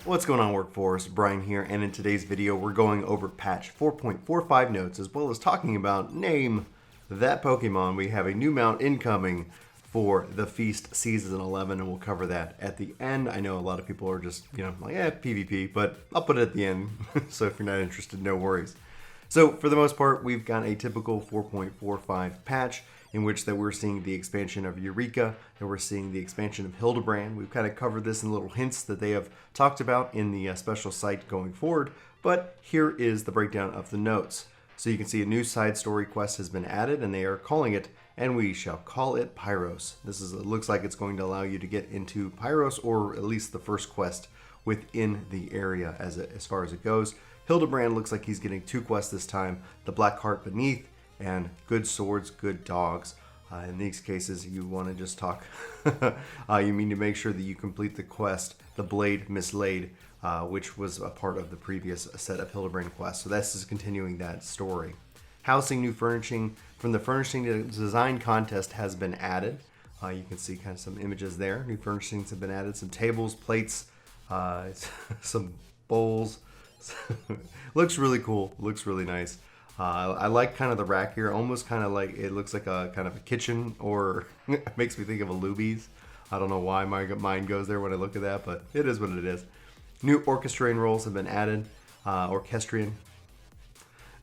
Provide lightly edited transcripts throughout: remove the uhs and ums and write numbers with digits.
What's going on, Workforce? Brian here, and in today's video we're going over patch 4.45 notes as well as talking about Name That Pokemon. We have a new mount incoming for the Feast Season 11, and we'll cover that at the end. I know a lot of people are just, like, PvP, but I'll put it at the end, so if you're not interested, no worries. So for the most part, we've got a typical 4.45 patch in which that we're seeing the expansion of Eureka, and we're seeing the expansion of Hildabrand. We've kind of covered this in little hints that they have talked about in the special site going forward, but here is the breakdown of the notes. So you can see a new side story quest has been added, and they are calling it, and we shall call it Pyros. It looks like it's going to allow you to get into Pyros, or at least the first quest within the area as far as it goes. Hildabrand looks like he's getting 2 quests this time, the Black Heart Beneath, and Good Swords, Good Dogs. In these cases, you want to just talk. You mean to make sure that you complete the quest, the Blade Mislaid, which was a part of the previous set of Hildabrand quests. So this is continuing that story. Housing new furnishing from the Furnishing Design Contest has been added. You can see kind of some images there. New furnishings have been added. Some tables, plates, some bowls. Looks really cool. Looks really nice. I like kind of the rack here, almost kind of like it looks like a kind of a kitchen, or it makes me think of a Luby's. I don't know why my mind goes there when I look at that, but it is what it is. New orchestrion roles have been added. Orchestrion.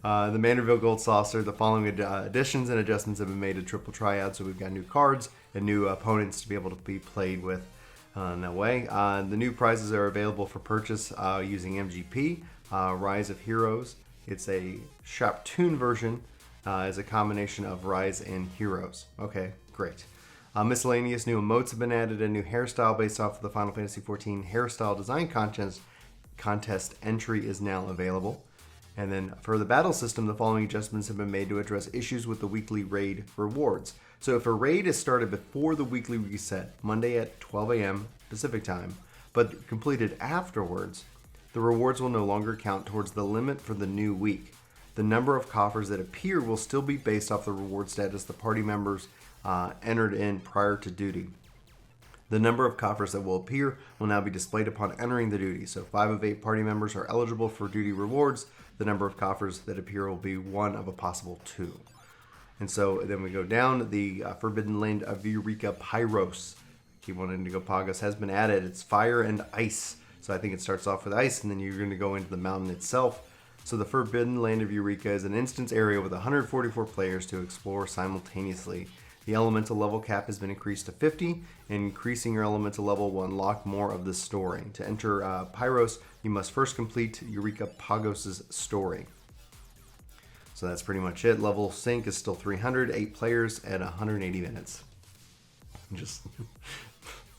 The Manderville Gold Saucer. The following additions and adjustments have been made to Triple Triad, so we've got new cards and new opponents to be able to be played with in that way. The new prizes are available for purchase using MGP. Rise of Heroes. It's a shop tune version. Is a combination of Rise and Heroes. Okay, great. Miscellaneous new emotes have been added. A new hairstyle based off of the Final Fantasy XIV hairstyle design contest entry is now available. And then for the battle system, the following adjustments have been made to address issues with the weekly raid rewards. So if a raid is started before the weekly reset, Monday at 12 a.m. Pacific time, but completed afterwards, the rewards will no longer count towards the limit for the new week. The number of coffers that appear will still be based off the reward status the party members entered in prior to duty. The number of coffers that will appear will now be displayed upon entering the duty. So 5 of 8 party members are eligible for duty rewards. The number of coffers that appear will be 1 of a possible 2. And so then we go down. The Forbidden Land of Eureka Pyros. Keep wanting to go Pagos has been added. It's fire and ice. So I think it starts off with ice, and then you're going to go into the mountain itself. So the Forbidden Land of Eureka is an instance area with 144 players to explore simultaneously. The elemental level cap has been increased to 50, and increasing your elemental level will unlock more of the story. To enter Pyros, you must first complete Eureka Pagos' story. So that's pretty much it. Level sync is still 300, 8 players at 180 minutes.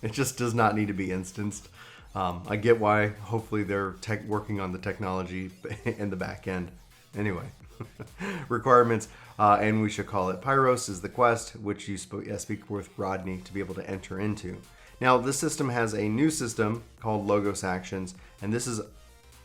It just does not need to be instanced. I get why. Hopefully they're working on the technology in the back end. Anyway, requirements, and we should call it Pyros is the quest, which you speak with Rodney to be able to enter into. Now, this system has a new system called Logos Actions, and this is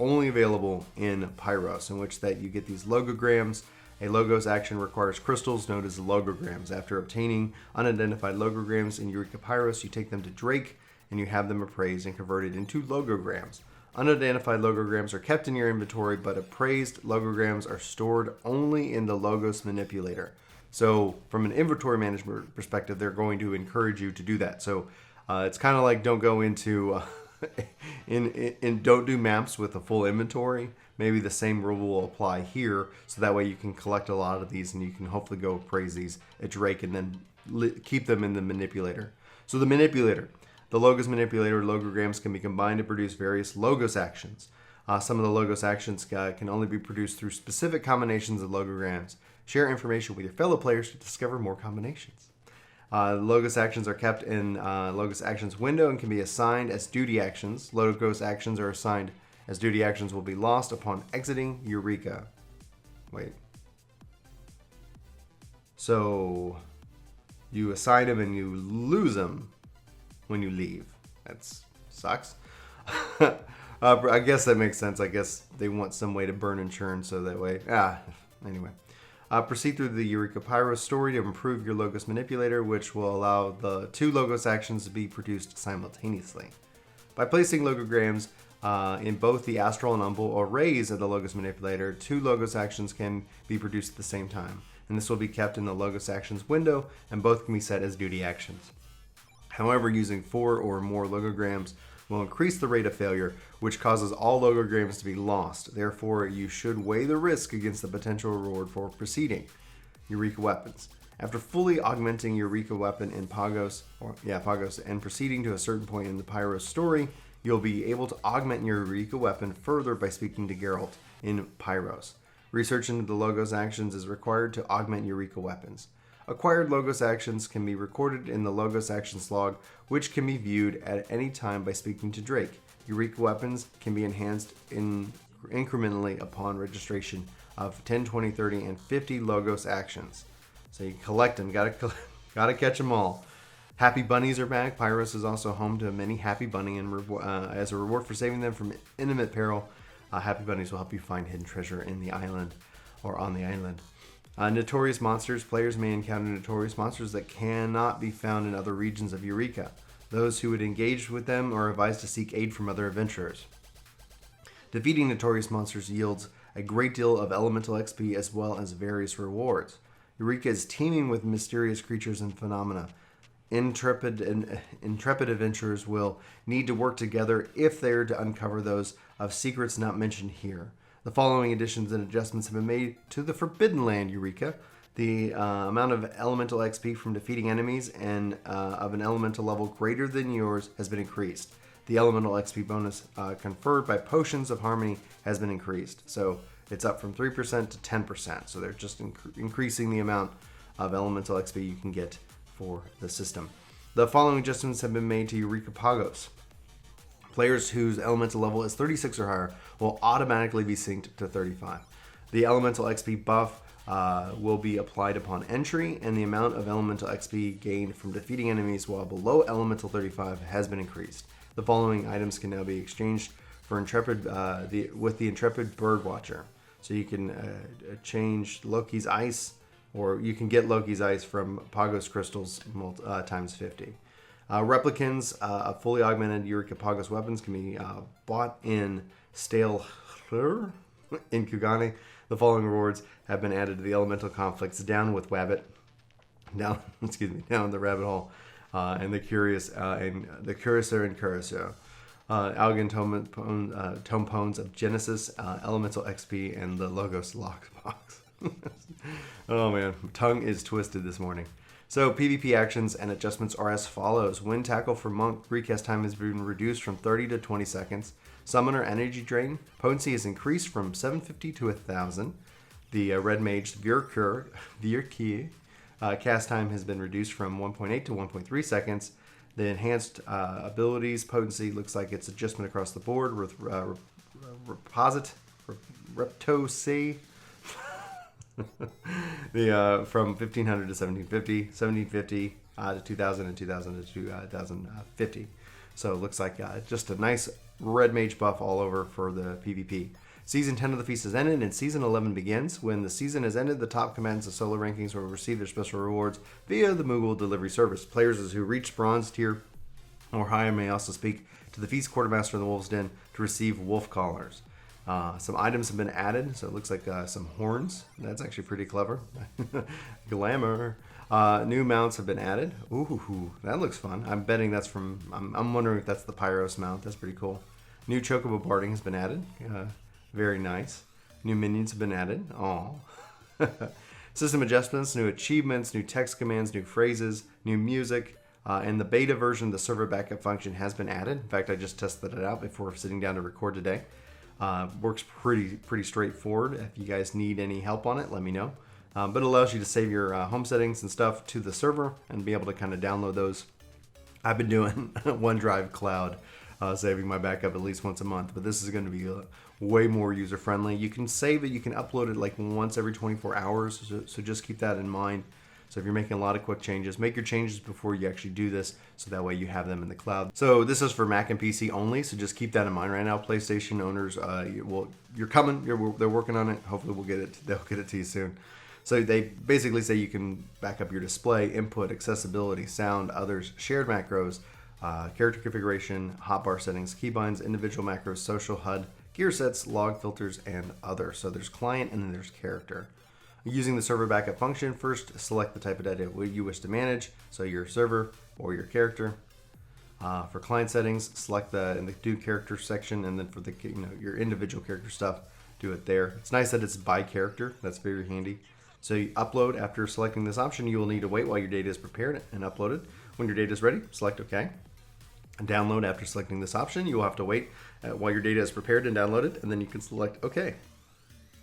only available in Pyros, in which that you get these logograms. A Logos action requires crystals known as logograms. After obtaining unidentified logograms in Eureka Pyros, you take them to Drake, and you have them appraised and converted into logograms. Unidentified logograms are kept in your inventory, but appraised logograms are stored only in the Logos manipulator. So from an inventory management perspective, they're going to encourage you to do that. So it's kind of like don't go into don't do maps with a full inventory. Maybe the same rule will apply here, so that way you can collect a lot of these and you can hopefully go appraise these at Drake and then keep them in the manipulator. So the manipulator. The Logos manipulator logograms can be combined to produce various Logos actions. Some of the Logos actions can only be produced through specific combinations of logograms. Share information with your fellow players to discover more combinations. Logos actions are kept in Logos actions window and can be assigned as duty actions. Logos actions are assigned as duty actions will be lost upon exiting Eureka. Wait. So you assign them and you lose them when you leave. That sucks. I guess that makes sense. I guess they want some way to burn insurance so that way. Anyway. Proceed through the Eureka Pyros story to improve your Logos manipulator, which will allow the 2 Logos actions to be produced simultaneously. By placing logograms In both the astral and umbral arrays of the Logos Manipulator, 2 Logos actions can be produced at the same time, and this will be kept in the Logos actions window, and both can be set as duty actions. However, using 4 or more logograms will increase the rate of failure, which causes all logograms to be lost. Therefore, you should weigh the risk against the potential reward for proceeding. Eureka weapons. After fully augmenting Eureka weapon in Pagos, and proceeding to a certain point in the Pyros story, you'll be able to augment your Eureka weapon further by speaking to Geralt in Pyros. Research into the Logos actions is required to augment Eureka weapons. Acquired Logos actions can be recorded in the Logos actions log, which can be viewed at any time by speaking to Drake. Eureka weapons can be enhanced incrementally upon registration of 10, 20, 30, and 50 Logos actions. So you collect them, gotta catch them all. Happy bunnies are back. Pyros is also home to many happy bunny, and as a reward for saving them from intimate peril, happy bunnies will help you find hidden treasure in the island or on the island. Notorious monsters. Players may encounter notorious monsters that cannot be found in other regions of Eureka. Those who would engage with them are advised to seek aid from other adventurers. Defeating notorious monsters yields a great deal of elemental XP as well as various rewards. Eureka is teeming with mysterious creatures and phenomena. Intrepid adventurers will need to work together if they are to uncover those of secrets not mentioned here. The following additions and adjustments have been made to the Forbidden Land Eureka. The amount of elemental XP from defeating enemies and of an elemental level greater than yours has been increased. The elemental XP bonus conferred by Potions of Harmony has been increased. So it's up from 3% to 10%. So they're just increasing the amount of elemental XP you can get for the system. The following adjustments have been made to Eureka Pagos. Players whose elemental level is 36 or higher will automatically be synced to 35. The elemental XP buff will be applied upon entry, and the amount of elemental XP gained from defeating enemies while below elemental 35 has been increased. The following items can now be exchanged for with the Intrepid Birdwatcher. So you can change Loki's Ice, or you can get Loki's Ice from Pagos Crystals times 50. Replicants of fully augmented Eureka Pagos weapons can be bought in Stale in Kugani. The following rewards have been added to the elemental conflicts Down with Wabbit, down the rabbit hole, and the curious and the Cursor and Curacao. Algan Tompones of Genesis, Elemental XP, and the Logos Lockbox. Oh man, tongue is twisted this morning. So PvP actions and adjustments are as follows. Wind Tackle for Monk recast time has been reduced from 30 to 20 seconds. Summoner Energy Drain potency is increased from 750 to 1000. The Red Mage Virkir cast time has been reduced from 1.8 to 1.3 seconds. The enhanced abilities potency looks like it's adjustment across the board with Reptose from 1500 to 1750, 1750 to 2000, and 2000 to 2050. So it looks like just a nice red mage buff all over for the PvP. Season 10 of the Feast has ended and Season 11 begins. When the season has ended, the top combatants of solo rankings will receive their special rewards via the Moogle delivery service. Players who reach bronze tier or higher may also speak to the Feast Quartermaster in the Wolf's Den to receive wolf collars. Some items have been added, so it looks like some horns. That's actually pretty clever. Glamour. New mounts have been added. Ooh, that looks fun. I'm betting that's from... I'm wondering if that's the Pyros mount. That's pretty cool. New Chocobo Barding has been added. Very nice. New minions have been added. Aw. System adjustments, new achievements, new text commands, new phrases, new music, and the beta version of the server backup function has been added. In fact, I just tested it out before sitting down to record today. Works pretty straightforward. If you guys need any help on it, let me know. But it allows you to save your home settings and stuff to the server and be able to kind of download those. I've been doing OneDrive Cloud, saving my backup at least once a month, but this is going to be way more user friendly. You can save it, you can upload it like once every 24 hours, so just keep that in mind. So if you're making a lot of quick changes, make your changes before you actually do this, so that way you have them in the cloud. So this is for Mac and PC only, so just keep that in mind right now. PlayStation owners, you're coming, they're working on it. Hopefully they'll get it to you soon. So they basically say you can back up your display, input, accessibility, sound, others, shared macros, character configuration, hotbar settings, keybinds, individual macros, social HUD, gear sets, log filters, and other. So there's client and then there's character. Using the server backup function, first select the type of data you wish to manage, so your server or your character. For client settings, select in the do character section, and then for the your individual character stuff, do it there. It's nice that it's by character. That's very handy. So you upload. After selecting this option, you will need to wait while your data is prepared and uploaded. When your data is ready, select OK. And download. After selecting this option, you will have to wait while your data is prepared and downloaded, and then you can select OK.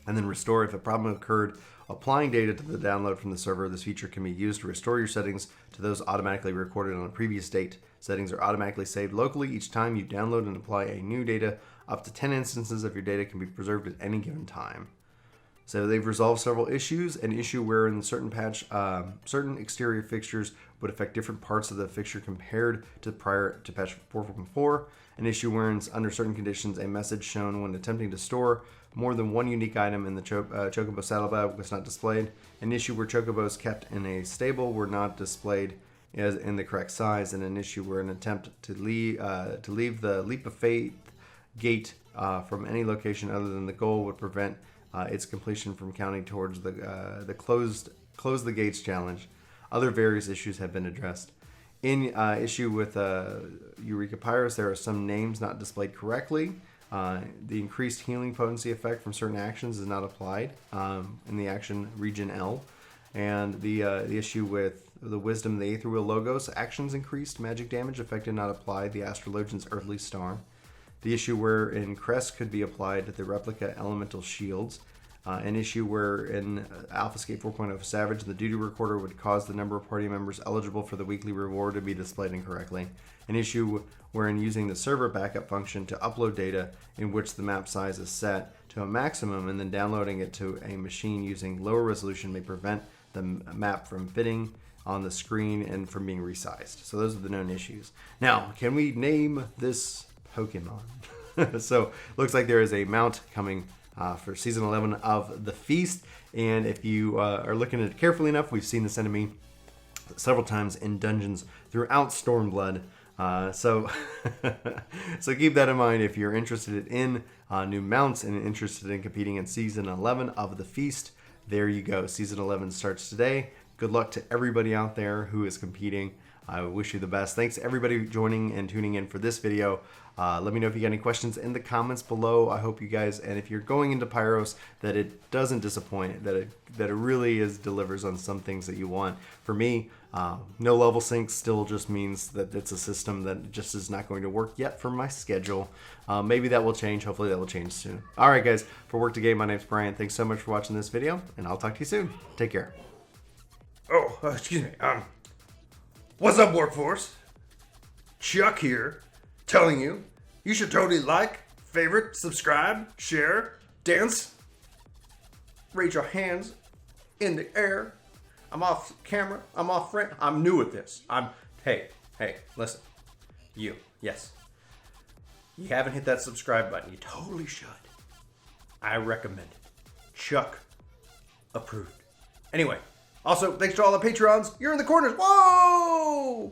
And then restore. If a problem occurred applying data to the download from the server, this feature can be used to restore your settings to those automatically recorded on a previous date. Settings are automatically saved locally each time you download and apply a new data. Up to 10 instances of your data can be preserved at any given time. So they've resolved several issues. An issue where in certain patch, certain exterior fixtures would affect different parts of the fixture compared to prior to patch 4.4. An issue where under certain conditions a message shown when attempting to store more than one unique item in the Chocobo saddlebag was not displayed. An issue where chocobos kept in a stable were not displayed as in the correct size, and an issue where an attempt to leave the Leap of Faith gate from any location other than the goal would prevent its completion from counting towards the close the gates challenge. Other various issues have been addressed. In issue with Eureka Pyros, there are some names not displayed correctly. The increased healing potency effect from certain actions is not applied in the action region L. And the issue with the Wisdom, the Aether Wheel logos, actions increased, magic damage effected not applied, the Astrologian's Earthly Star. The issue where in Crest could be applied to the replica elemental shields. An issue where in AlphaScape 4.0 Savage, the duty recorder would cause the number of party members eligible for the weekly reward to be displayed incorrectly. An issue wherein using the server backup function to upload data in which the map size is set to a maximum and then downloading it to a machine using lower resolution may prevent the map from fitting on the screen and from being resized. So those are the known issues. Now, can we name this Pokemon? So looks like there is a mount coming for Season 11 of the Feast. And if you are looking at it carefully enough, we've seen this enemy several times in dungeons throughout Stormblood. So keep that in mind if you're interested in new mounts and interested in competing in Season 11 of the Feast. There you go. Season 11 starts today. Good luck to everybody out there who is competing. I wish you the best. Thanks to everybody joining and tuning in for this video. Let me know if you got any questions in the comments below. I hope you guys, and if you're going into Pyros, that it doesn't disappoint, that it really delivers on some things that you want. For me, no level sync still just means that it's a system that just is not going to work yet for my schedule. Maybe that will change. Hopefully that will change soon. All right, guys, for Work To Game, my name's Brian. Thanks so much for watching this video, and I'll talk to you soon. Take care. Oh, excuse me. What's up, workforce? Chuck here, telling you should totally like, favorite, subscribe, share, dance, raise your hands in the air. I'm off camera. I'm off frame. I'm new at this. Hey, listen. Yes. You haven't hit that subscribe button. You totally should. I recommend it. Chuck approved. Anyway. Also, thanks to all the Patreons. You're in the corners. Whoa!